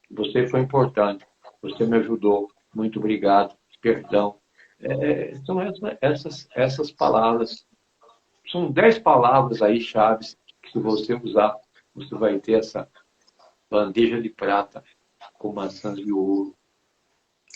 Você foi importante. Você me ajudou. Muito obrigado. Perdão. São essas palavras. São 10 palavras aí, chaves, que se você usar, você vai ter essa bandeja de prata com maçãs de ouro.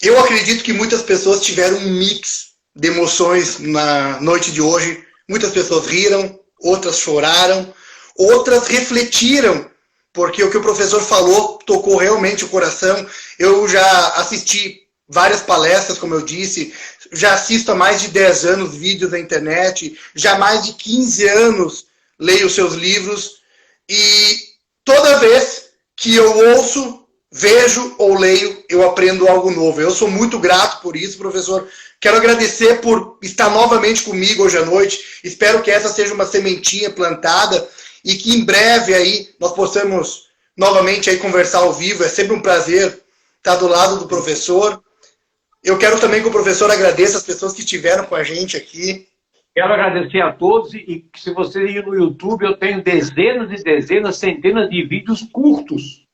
Eu acredito que muitas pessoas tiveram um mix de emoções na noite de hoje. Muitas pessoas riram, outras choraram, outras refletiram, porque o que o professor falou tocou realmente o coração. Eu já assisti várias palestras, como eu disse, já assisto há mais de 10 anos vídeos na internet, já há mais de 15 anos leio seus livros, e toda vez que eu ouço, vejo ou leio, eu aprendo algo novo. Eu sou muito grato por isso, professor. Quero agradecer por estar novamente comigo hoje à noite. Espero que essa seja uma sementinha plantada e que em breve aí nós possamos novamente aí conversar ao vivo. É sempre um prazer estar do lado do professor. Eu quero também que o professor agradeça as pessoas que estiveram com a gente aqui. Quero agradecer a todos e se você ir no YouTube, eu tenho dezenas e dezenas, centenas de vídeos curtos,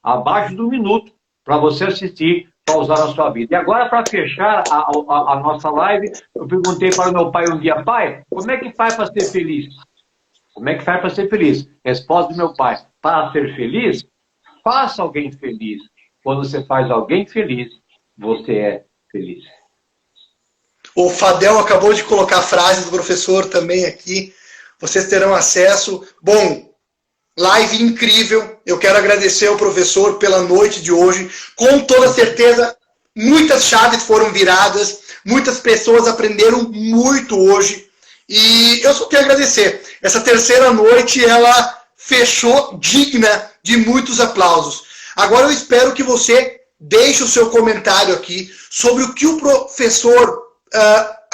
abaixo do minuto, para você assistir, para usar na sua vida. E agora, para fechar a nossa live, eu perguntei para o meu pai um dia, pai, como é que faz para ser feliz? Como é que faz para ser feliz? Resposta do meu pai, para ser feliz, faça alguém feliz. Quando você faz alguém feliz, você é feliz. O Fadel acabou de colocar a frase do professor também aqui. Vocês terão acesso. Bom, live incrível. Eu quero agradecer ao professor pela noite de hoje. Com toda certeza, muitas chaves foram viradas. Muitas pessoas aprenderam muito hoje. E eu só quero agradecer. Essa terceira noite, ela fechou digna de muitos aplausos. Agora eu espero que você deixe o seu comentário aqui sobre o que o professor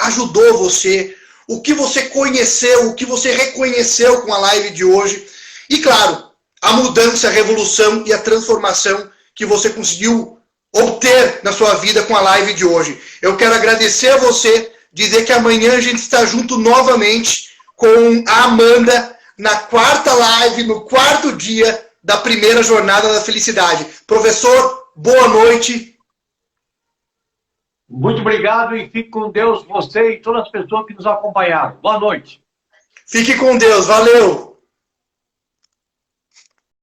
ajudou você, o que você conheceu, o que você reconheceu com a live de hoje. E claro, a mudança, a revolução e a transformação que você conseguiu obter na sua vida com a live de hoje. Eu quero agradecer a você, dizer que amanhã a gente está junto novamente com a Amanda na quarta live, no quarto dia da primeira jornada da felicidade. Professor, boa noite. Muito obrigado e fique com Deus, você e todas as pessoas que nos acompanharam. Boa noite. Fique com Deus, valeu.